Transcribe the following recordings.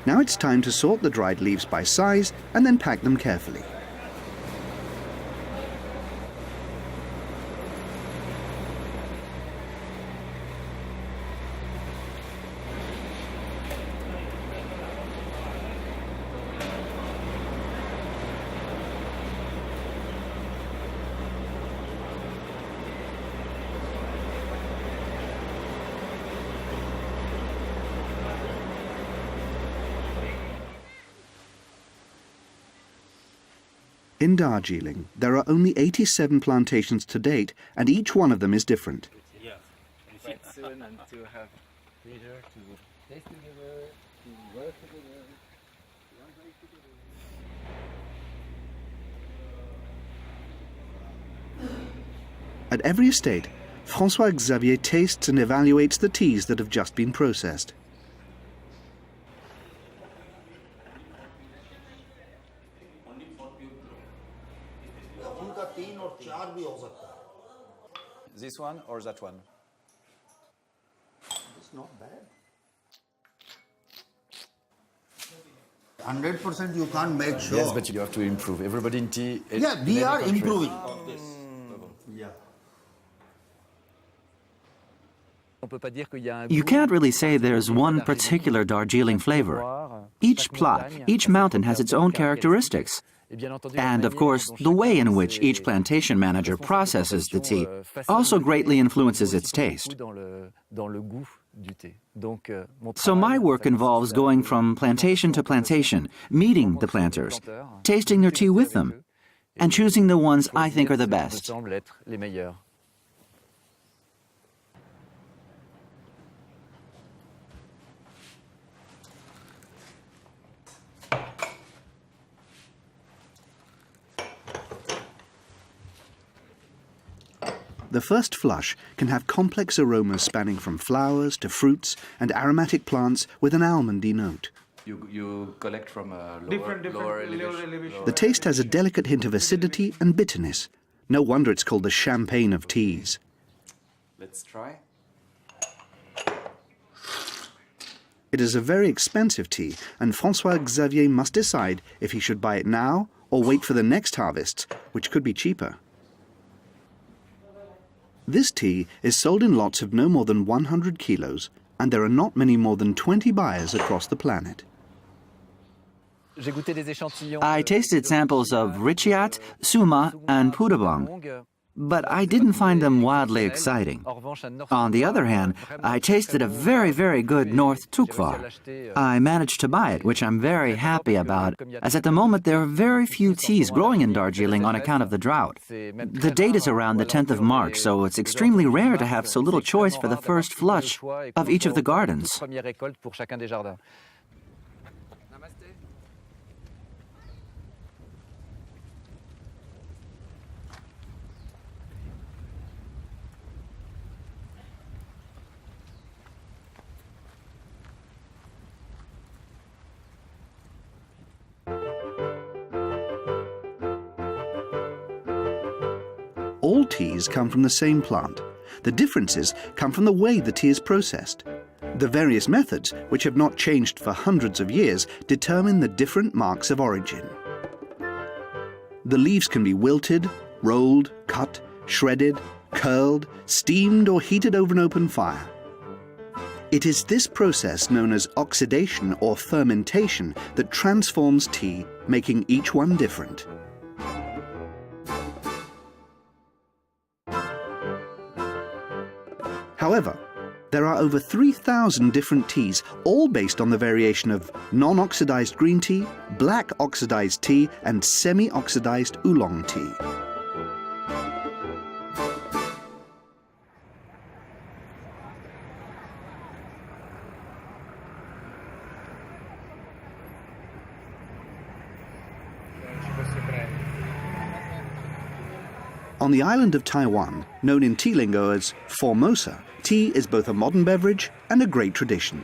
Now it's time to sort the dried leaves by size and then pack them carefully. In Darjeeling, there are only 87 plantations to date, and each one of them is different. Yeah. Quite soon and to have leader to taste together, to work together. At every estate, François Xavier tastes and evaluates the teas that have just been processed. This one or that one? It's not bad. 100% you can't make sure. Yes, but you have to improve. Everybody in tea. Yeah, we are improving. You can't really say there's one particular Darjeeling flavor. Each plot, each mountain has its own characteristics. And, of course, the way in which each plantation manager processes the tea also greatly influences its taste. So my work involves going from plantation to plantation, meeting the planters, tasting their tea with them, and choosing the ones I think are the best. The first flush can have complex aromas spanning from flowers to fruits and aromatic plants with an almondy note. You collect from a Different lower elevation. elevation. The taste has a delicate hint of acidity and bitterness. No wonder it's called the champagne of teas. Let's try. It is a very expensive tea, and François Xavier must decide if he should buy it now or wait for the next harvests, which could be cheaper. This tea is sold in lots of no more than 100 kilos, and there are not many more than 20 buyers across the planet. I tasted samples of Richiat, Suma, and Pudabong, but I didn't find them wildly exciting. On the other hand, I tasted a very, very good North Tukvar. I managed to buy it, which I'm very happy about, as at the moment there are very few teas growing in Darjeeling on account of the drought. The date is around the 10th of March, so it's extremely rare to have so little choice for the first flush of each of the gardens. All teas come from the same plant. The differences come from the way the tea is processed. The various methods, which have not changed for hundreds of years, determine the different marks of origin. The leaves can be wilted, rolled, cut, shredded, curled, steamed or heated over an open fire. It is this process known as oxidation or fermentation that transforms tea, making each one different. However, there are over 3,000 different teas, all based on the variation of non-oxidized green tea, black oxidized tea, and semi-oxidized oolong tea. On the island of Taiwan, known in tea lingo as Formosa, tea is both a modern beverage and a great tradition.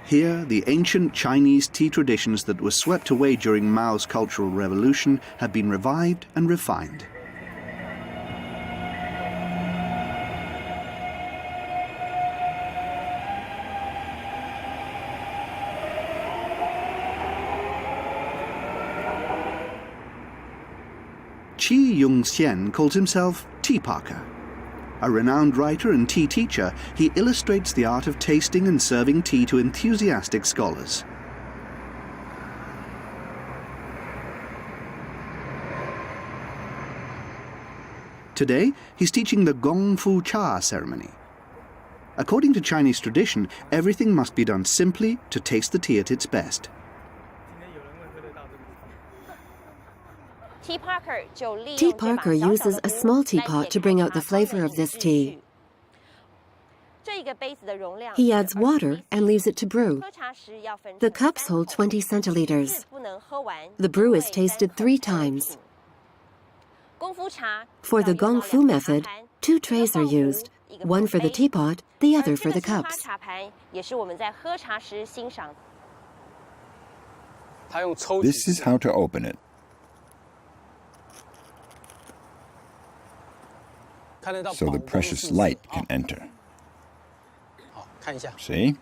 Here, the ancient Chinese tea traditions that were swept away during Mao's Cultural Revolution have been revived and refined. Chi Yung-hsien calls himself Tea Parker. A renowned writer and tea teacher, he illustrates the art of tasting and serving tea to enthusiastic scholars. Today, he's teaching the Gong Fu Cha ceremony. According to Chinese tradition, everything must be done simply to taste the tea at its best. Tea Parker uses a small teapot to bring out the flavor of this tea. He adds water and leaves it to brew. The cups hold 20 centiliters. The brew is tasted 3 times. For the Gong Fu method, 2 trays are used, one for the teapot, the other for the cups. This is how to open it. So the precious light can enter. See?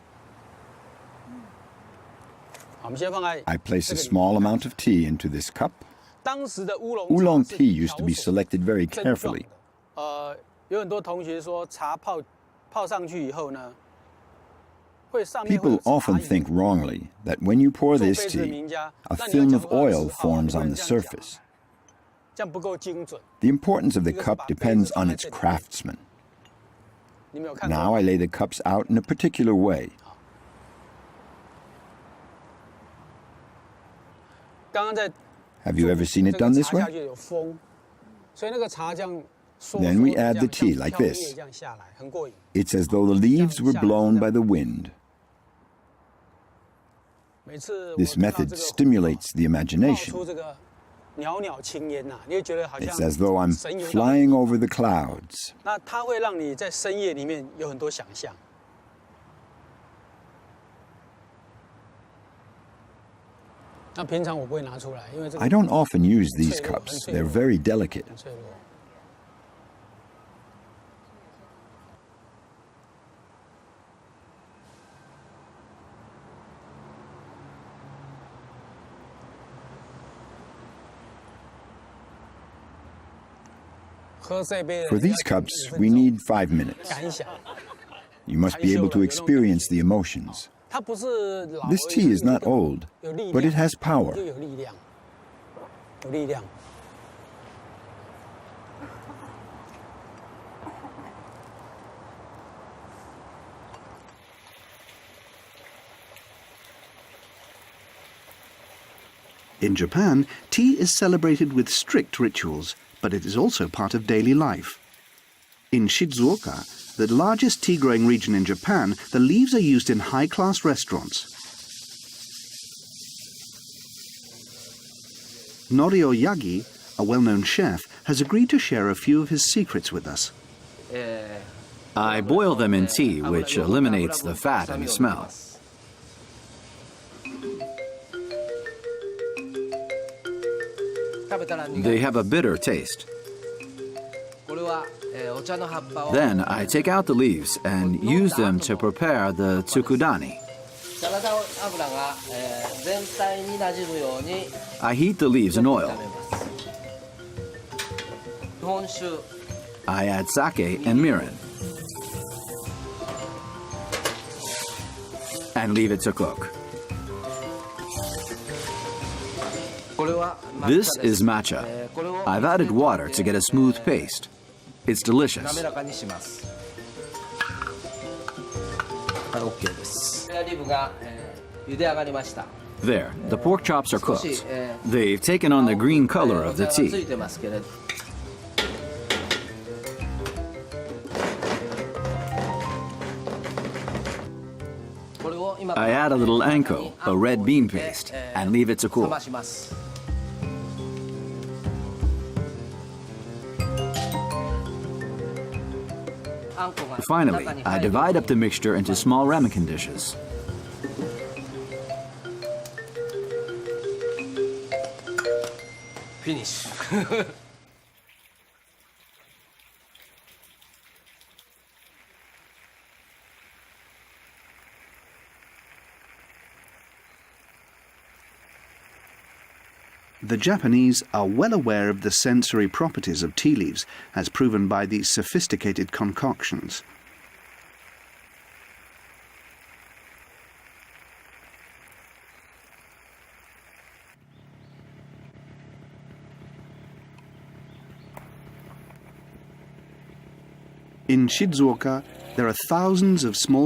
I place a small amount of tea into this cup. Oolong tea used to be selected very carefully. People often think wrongly that when you pour this tea, a film of oil forms on the surface. The importance of the cup depends on its craftsman. Now I lay the cups out in a particular way. Have you ever seen it done this way? Then we add the tea like this. It's as though the leaves were blown by the wind. This method stimulates the imagination. It's as though I'm flying over the clouds. I don't often use these cups. They're very delicate. For these cups, we need 5 minutes. You must be able to experience the emotions. This tea is not old, but it has power. In Japan, tea is celebrated with strict rituals, but it is also part of daily life. In Shizuoka, the largest tea-growing region in Japan, the leaves are used in high-class restaurants. Norio Yagi, a well-known chef, has agreed to share a few of his secrets with us. I boil them in tea, which eliminates the fat and smell. They have a bitter taste. Then I take out the leaves and use them to prepare the tsukudani. I heat the leaves in oil. I add sake and mirin and leave it to cook. This is matcha. I've added water to get a smooth paste. It's delicious. There, the pork chops are cooked. They've taken on the green color of the tea. I add a little anko, a red bean paste, and leave it to cool. Finally, I divide up the mixture into small ramekin dishes. Finish. The Japanese are well aware of the sensory properties of tea leaves, as proven by these sophisticated concoctions. In Shizuoka, there are thousands of small